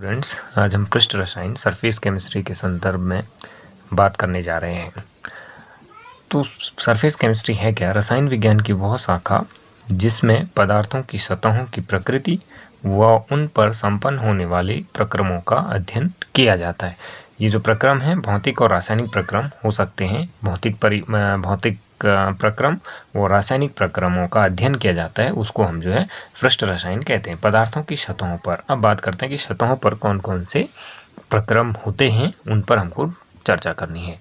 Students, आज हम पृष्ठ रसायन सरफेस केमिस्ट्री के संदर्भ में बात करने जा रहे हैं। तो सरफेस केमिस्ट्री है क्या? रसायन विज्ञान की वह शाखा जिसमें पदार्थों की सतहों की प्रकृति व उन पर संपन्न होने वाले प्रक्रमों का अध्ययन किया जाता है। ये जो प्रक्रम हैं भौतिक और रासायनिक प्रक्रम हो सकते हैं। भौतिक प्रक्रम व रासायनिक प्रक्रमों का अध्ययन किया जाता है, उसको हम जो है पृष्ठ रसायन कहते हैं। पदार्थों की सतहों पर अब बात करते हैं कि सतहों पर कौन कौन से प्रक्रम होते हैं, उन पर हमको चर्चा करनी है।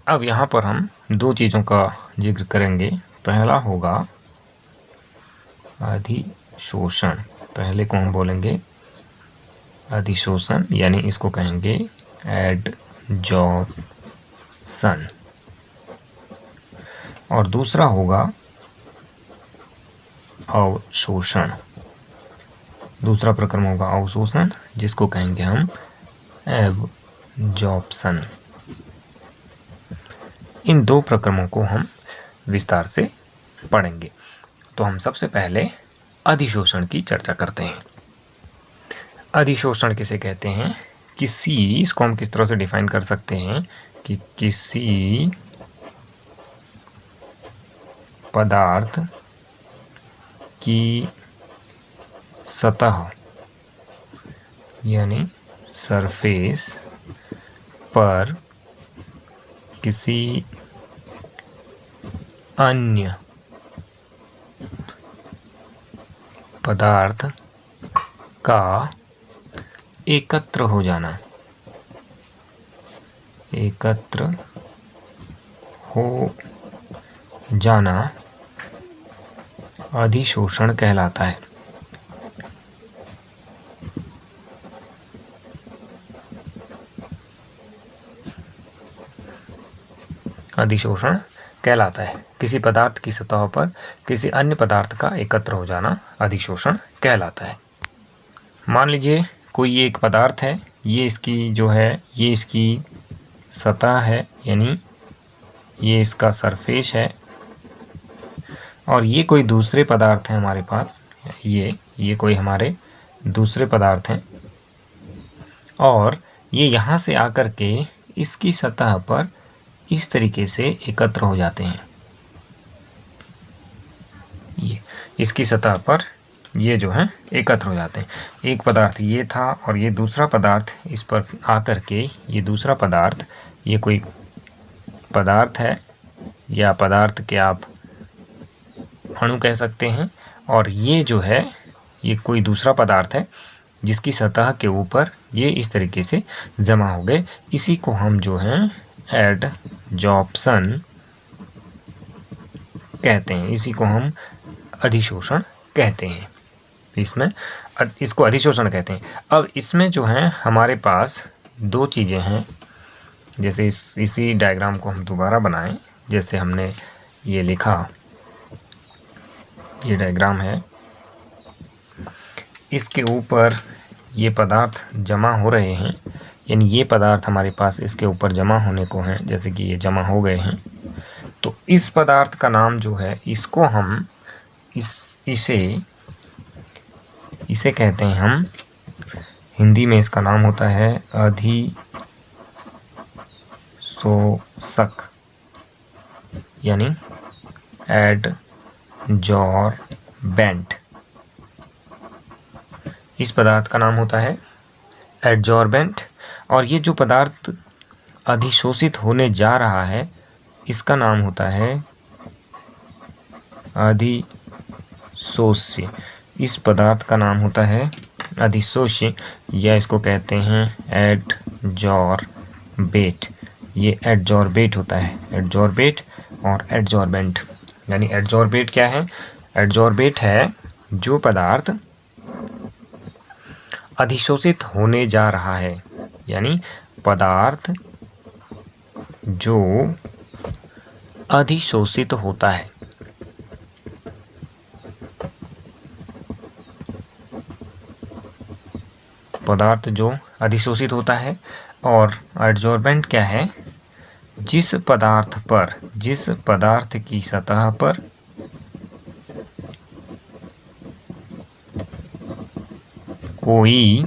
अब यहाँ पर हम दो चीज़ों का जिक्र करेंगे। पहला होगा अधिशोषण। पहले को हम बोलेंगे अधिशोषण, यानी इसको कहेंगे एडजॉर्प्शन। और दूसरा होगा अवशोषण। दूसरा प्रक्रम होगा अवशोषण, जिसको कहेंगे हम एब्जॉर्प्शन। इन दो प्रक्रमों को हम विस्तार से पढ़ेंगे। तो हम सबसे पहले अधिशोषण की चर्चा करते हैं। अधिशोषण किसे कहते हैं? इसको हम किस तरह से डिफाइन कर सकते हैं कि किसी पदार्थ की सतह यानी सरफेस पर किसी अन्य पदार्थ का एकत्र हो जाना, अधिशोषण कहलाता है। अधिशोषण कहलाता है। किसी पदार्थ की सतह पर किसी अन्य पदार्थ का एकत्र हो जाना अधिशोषण कहलाता है। मान लीजिए कोई एक पदार्थ है, ये इसकी सतह है, यानी ये इसका सरफेस है, और ये कोई दूसरे पदार्थ हैं हमारे पास। ये कोई हमारे दूसरे पदार्थ हैं, और ये यहाँ से आकर के इसकी सतह पर इस तरीके से एकत्र हो जाते हैं। ये इसकी सतह पर ये जो है एकत्र हो जाते हैं। एक पदार्थ ये था और ये दूसरा पदार्थ इस पर आकर के, ये दूसरा पदार्थ, ये कोई पदार्थ है या पदार्थ के आप अणु कह सकते हैं, और ये जो है ये कोई दूसरा पदार्थ है जिसकी सतह के ऊपर ये इस तरीके से जमा हो गए। इसी को हम जो है एडजॉर्प्शन कहते हैं। इसी को हम अधिशोषण कहते हैं। इसको अधिशोषण कहते हैं। अब इसमें जो है हमारे पास दो चीज़ें हैं। जैसे इसी डायग्राम को हम दोबारा बनाएं, जैसे हमने ये लिखा, ये डायग्राम है, इसके ऊपर ये पदार्थ जमा हो रहे हैं, यानी ये पदार्थ हमारे पास इसके ऊपर जमा होने को हैं, जैसे कि ये जमा हो गए हैं। तो इस पदार्थ का नाम जो है, इसको हम इसे कहते हैं हम, हिंदी में इसका नाम होता है अधिशोषक, यानी एडजॉर्बेंट। इस पदार्थ का नाम होता है एडजॉर्बेंट। और ये जो पदार्थ अधिशोषित होने जा रहा है, इसका नाम होता है अधिशोष्य। इस पदार्थ का नाम होता है अधिशोष्य, या इसको कहते हैं एडजॉर्बेट। ये एडजॉर्बेट होता है, एडजॉर्बेट और एडजॉर्बेंट। यानी एडजॉर्बेट क्या है? एडजॉर्बेट है जो पदार्थ अधिशोषित होने जा रहा है, यानी पदार्थ जो अधिशोषित होता है। पदार्थ जो अधिशोषित होता है। और एडजॉर्बेंट क्या है? जिस पदार्थ की सतह पर कोई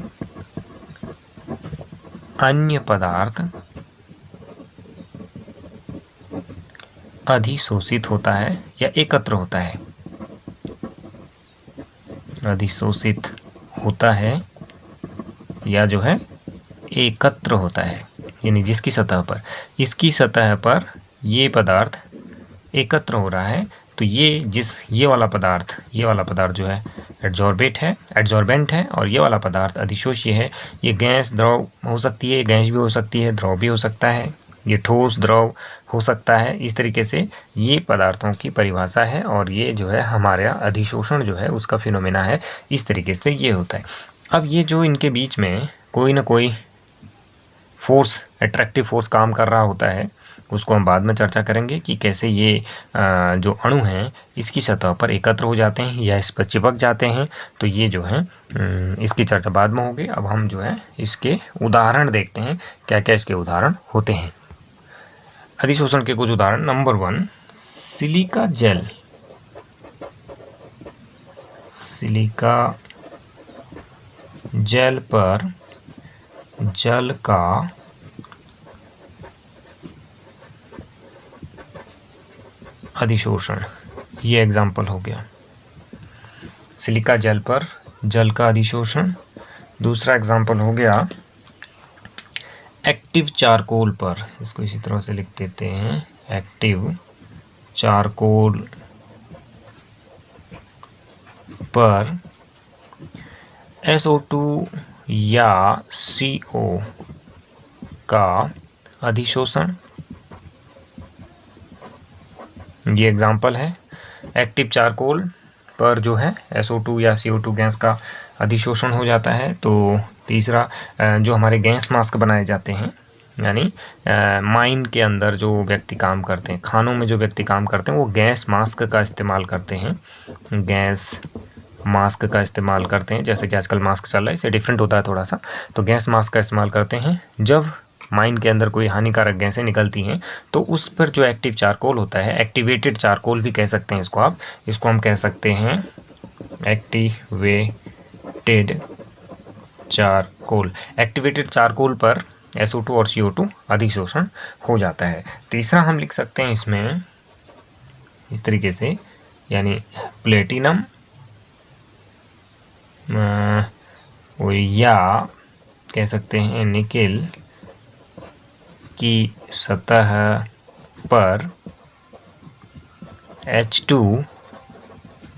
अन्य पदार्थ अधिशोषित होता है या एकत्र होता है, अधिशोषित होता है या जो है एकत्र होता है, यानी जिसकी सतह पर, इसकी सतह पर ये पदार्थ एकत्र हो रहा है, तो ये वाला पदार्थ जो है एडजॉर्बेंट है और ये वाला पदार्थ अधिशोष्य है। ये गैस द्रव हो सकती है, गैस भी हो सकती है, द्रव भी हो सकता है, ये ठोस द्रव हो सकता है। इस तरीके से ये पदार्थों की परिभाषा है और ये जो है हमारा अधिशोषण जो है उसका फिनोमेना है। इस तरीके से ये होता है। अब ये जो इनके बीच में कोई ना कोई फोर्स, एट्रैक्टिव फोर्स काम कर रहा होता है, उसको हम बाद में चर्चा करेंगे कि कैसे ये जो अणु हैं इसकी सतह पर एकत्र हो जाते हैं या इस पर चिपक जाते हैं। तो ये जो है इसकी चर्चा बाद में होगी। अब हम जो है इसके उदाहरण देखते हैं, क्या क्या इसके उदाहरण होते हैं। अधिशोषण के कुछ उदाहरण। Number 1, silica gel. Silica gel पर जल का अधिशोषण, ये एग्जाम्पल हो गया, सिलिका जेल पर जल का अधिशोषण। दूसरा एग्जाम्पल हो गया एक्टिव चारकोल पर, इसको इसी तरह से लिख देते हैं, एक्टिव चारकोल पर SO2 या CO का अधिशोषण, ये एग्जाम्पल है। एक्टिव चारकोल पर जो है SO2 या CO2 गैस का अधिशोषण हो जाता है। तो तीसरा, जो हमारे गैस मास्क बनाए जाते हैं, यानी माइन के अंदर जो व्यक्ति काम करते हैं, खानों में जो व्यक्ति काम करते हैं, वो गैस मास्क का इस्तेमाल करते हैं, गैस मास्क का इस्तेमाल करते हैं। जैसे कि आजकल मास्क चल रहा है, इससे डिफरेंट होता है थोड़ा सा। तो गैस मास्क का इस्तेमाल करते हैं। जब माइन के अंदर कोई हानिकारक गैसें निकलती हैं तो उस पर जो एक्टिव चारकोल होता है, एक्टिवेटेड चारकोल भी कह सकते हैं इसको आप, इसको हम कह सकते हैं एक्टिवेटेड चारकोल। एक्टिवेटेड चारकोल पर SO2 और CO2 अधिशोषण हो जाता है। तीसरा हम लिख सकते हैं इसमें इस तरीके से, यानी प्लेटिनम या कह सकते हैं निकेल की सतह पर H2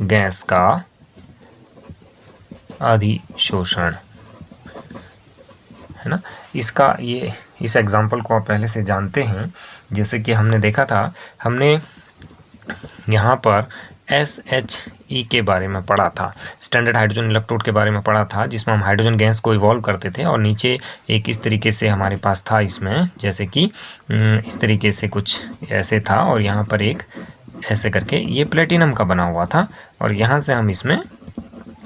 गैस का अधिशोषण, है ना। इसका ये इस एग्जाम्पल को आप पहले से जानते हैं। जैसे कि हमने देखा था, हमने यहाँ पर SHE के बारे में पढ़ा था, स्टैंडर्ड हाइड्रोजन इलेक्ट्रोड के बारे में पढ़ा था, जिसमें हम हाइड्रोजन गैस को इवॉल्व करते थे और नीचे एक इस तरीके से हमारे पास था इसमें, जैसे कि इस तरीके से कुछ ऐसे था और यहाँ पर एक ऐसे करके ये प्लेटिनम का बना हुआ था और यहाँ से हम इसमें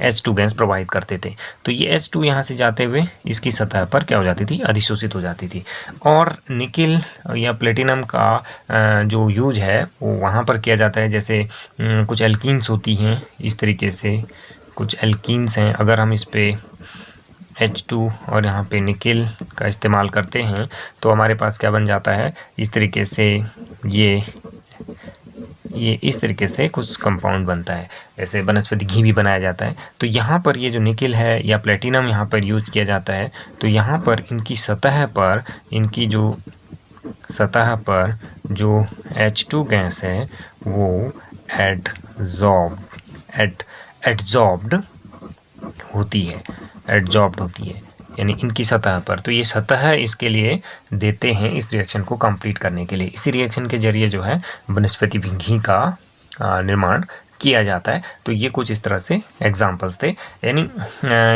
H2 गैस प्रोवाइड करते थे। तो ये H2 यहाँ से जाते हुए इसकी सतह पर क्या हो जाती थी, अधिशोषित हो जाती थी। और निकेल या प्लेटिनम का जो यूज है वो वहाँ पर किया जाता है, जैसे कुछ एल्कीन्स होती हैं, इस तरीके से कुछ एल्कीन्स हैं। अगर हम इस पर H2 और यहाँ पे निकेल का इस्तेमाल करते हैं तो हमारे पास क्या बन जाता है, इस तरीके से ये इस तरीके से कुछ कंपाउंड बनता है, जैसे वनस्पति घी भी बनाया जाता है। तो यहाँ पर ये जो निकेल है या प्लेटिनम यहाँ पर यूज किया जाता है, तो यहाँ पर इनकी सतह पर, इनकी जो सतह पर जो H2 गैस है वो एडजॉर्ब्ड होती है, यानी इनकी सतह पर। तो ये सतह इसके लिए देते हैं इस रिएक्शन को कंप्लीट करने के लिए। इसी रिएक्शन के जरिए जो है वनस्पति घी का निर्माण किया जाता है। तो ये कुछ इस तरह से एग्जाम्पल्स थे। यानी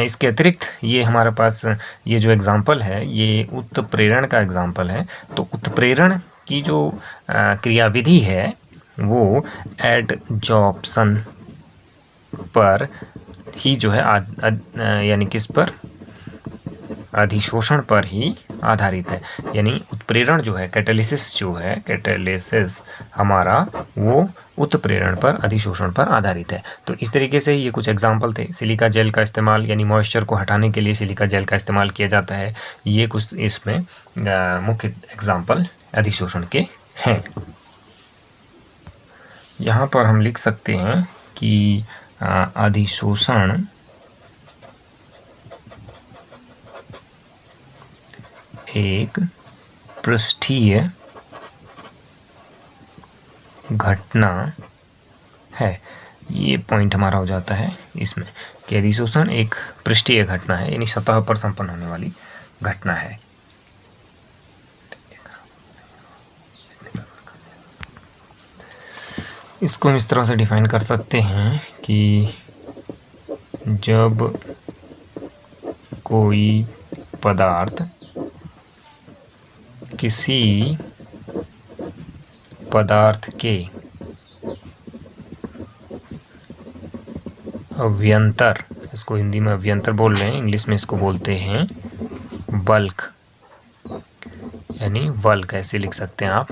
इसके अतिरिक्त ये हमारे पास ये जो एग्जाम्पल है ये उत्प्रेरण का एग्जाम्पल है। तो उत्प्रेरण की जो क्रियाविधि है वो एडजॉर्प्शन पर ही जो है यानी किस पर, अधिशोषण पर ही आधारित है। यानी उत्प्रेरण जो है, कैटालिसिस जो है, कैटालिसिस हमारा वो उत्प्रेरण पर, अधिशोषण पर आधारित है। तो इस तरीके से ये कुछ एग्जाम्पल थे। सिलिका जेल का इस्तेमाल, यानी मॉइस्चर को हटाने के लिए सिलिका जेल का इस्तेमाल किया जाता है। ये कुछ इसमें मुख्य एग्जाम्पल अधिशोषण के हैं। यहाँ पर हम लिख सकते हैं कि अधिशोषण एक पृष्ठीय घटना है। ये पॉइंट हमारा हो जाता है इसमें कि अधिशोषण एक पृष्ठीय घटना है, यानी सतह पर संपन्न होने वाली घटना है। इसको हम इस तरह से डिफाइन कर सकते हैं कि जब कोई पदार्थ किसी पदार्थ के अव्यंतर, इसको हिंदी में अव्यंतर बोल रहे हैं, इंग्लिश में इसको बोलते हैं बल्क, यानी बल्क ऐसे लिख सकते हैं आप,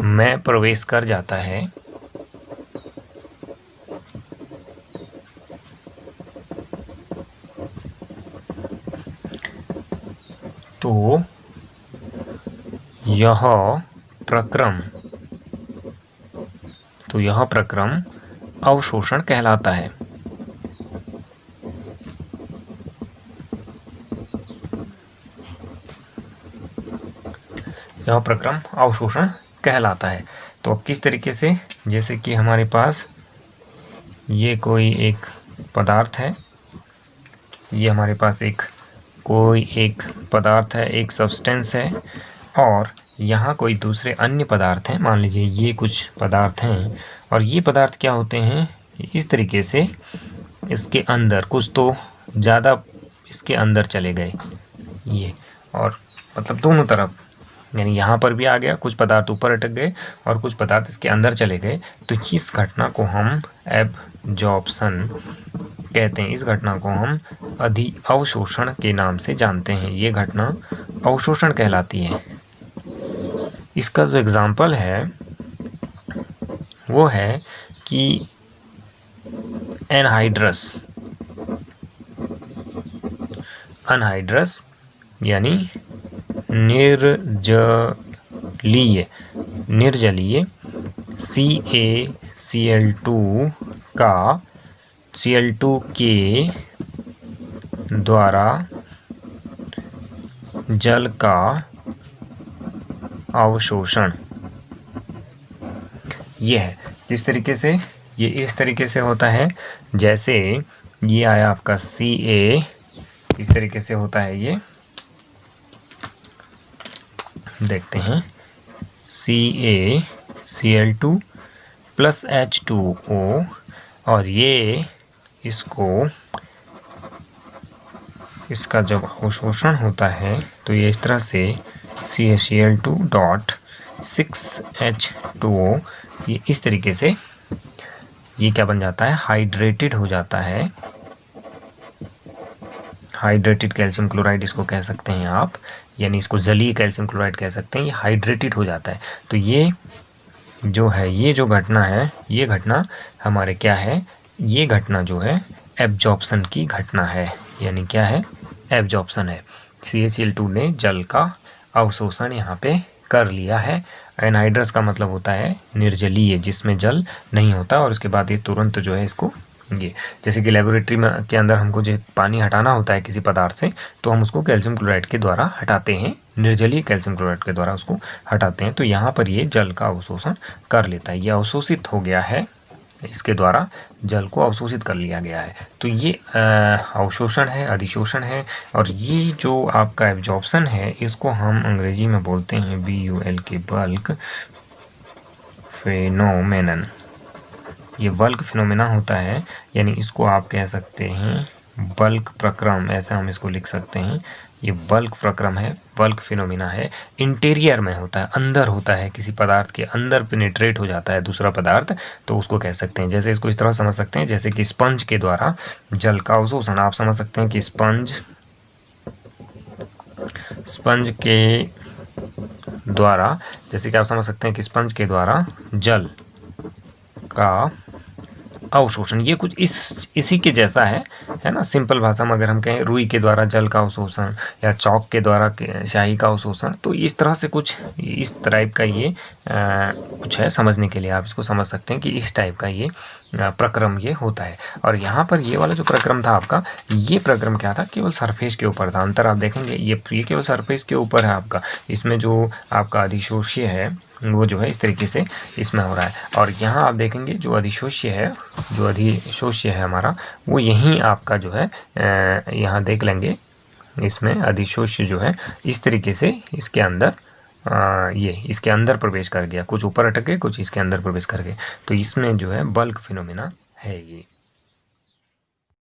में प्रवेश कर जाता है तो यह प्रक्रम अवशोषण कहलाता है। यह प्रक्रम अवशोषण कहलाता है। तो अब किस तरीके से, जैसे कि हमारे पास ये कोई एक पदार्थ है, ये हमारे पास कोई एक पदार्थ है, एक सब्सटेंस है, और यहाँ कोई दूसरे अन्य पदार्थ हैं। मान लीजिए ये कुछ पदार्थ हैं, और ये पदार्थ क्या होते हैं, इस तरीके से इसके अंदर कुछ तो ज़्यादा इसके अंदर चले गए ये, और मतलब दोनों तरफ, यानी यहाँ पर भी आ गया, कुछ पदार्थ ऊपर अटक गए और कुछ पदार्थ इसके अंदर चले गए। तो इस घटना को हम एब्जॉर्प्शन कहते हैं। इस घटना को हम अवशोषण के नाम से जानते हैं। ये घटना अवशोषण कहलाती है। इसका जो एग्जाम्पल है वो है कि अनहाइड्रस यानी निर्जलीय CaCl2 का Cl2 के द्वारा जल का अवशोषण। ये है जिस तरीके से, ये इस तरीके से होता है, जैसे ये आया आपका Ca, इस तरीके से होता है। ये देखते हैं CaCl2 प्लस H2O, और ये इसका जब अवशोषण होता है तो ये इस तरह से CaCl2.6H2O, ये इस तरीके से ये क्या बन जाता है, हाइड्रेटेड हो जाता है। हाइड्रेटेड कैल्शियम क्लोराइड इसको कह सकते हैं आप, यानी इसको जलीय कैल्शियम क्लोराइड कह सकते हैं। ये हाइड्रेटेड हो जाता है। तो ये जो है, ये जो घटना है, ये घटना हमारे क्या है, ये घटना जो है एब्जॉर्प्शन की घटना है। यानी क्या है, एब्जॉर्प्शन है। CaCl2 ने जल का अवशोषण यहाँ पे कर लिया है। एनहाइड्रस का मतलब होता है निर्जलीय, जिसमें जल नहीं होता, और उसके बाद ये तुरंत जो है इसको, ये जैसे कि लेबोरेटरी में के अंदर हमको जो पानी हटाना होता है किसी पदार्थ से, तो हम उसको कैल्शियम क्लोराइड के द्वारा हटाते हैं, निर्जलीय कैल्शियम क्लोराइड के द्वारा उसको हटाते हैं। तो यहाँ पर ये जल का अवशोषण कर लेता है, ये अवशोषित हो गया है, इसके द्वारा जल को अवशोषित कर लिया गया है। तो ये अवशोषण है, अधिशोषण है। और ये जो आपका एब्जॉर्प्शन है, इसको हम अंग्रेजी में बोलते हैं BULK, बल्क फेनोमेनन। ये बल्क फिनोमेना होता है, यानी इसको आप कह सकते हैं बल्क प्रक्रम, ऐसा हम इसको लिख सकते हैं। ये बल्क प्रक्रम है, बल्क फिनोमेना है। इंटीरियर में होता है, अंदर होता है, किसी पदार्थ के अंदर पेनिट्रेट हो जाता है दूसरा पदार्थ, तो उसको कह सकते हैं। जैसे इसको इस तरह समझ सकते हैं, जैसे कि स्पंज के द्वारा जल का अवशोषण। आप समझ सकते हैं कि स्पंज के द्वारा, जैसे कि आप समझ सकते हैं कि स्पंज के द्वारा जल का अवशोषण, ये कुछ इसी के जैसा है ना। सिंपल भाषा में अगर हम कहें रुई के द्वारा जल का अवशोषण या चौक के द्वारा स्याही का अवशोषण, तो इस तरह से कुछ इस टाइप का ये कुछ है। समझने के लिए आप इसको समझ सकते हैं कि इस टाइप का ये प्रक्रम ये होता है। और यहाँ पर ये वाला जो प्रक्रम था आपका, ये प्रक्रम क्या था, केवल सरफेस के ऊपर था। अंतर आप देखेंगे ये केवल सरफेस के ऊपर है आपका। इसमें जो आपका अधिशोष्य है वो जो है इस तरीके से इसमें हो रहा है। और यहाँ आप देखेंगे जो अधिशोष्य है हमारा, वो यहीं आपका जो है यहाँ देख लेंगे, इसमें अधिशोष्य जो है इस तरीके से इसके अंदर ये इसके अंदर प्रवेश कर गया, कुछ ऊपर अटक गए, कुछ इसके अंदर प्रवेश कर गए। तो इसमें जो है बल्क फिनोमिना है ये।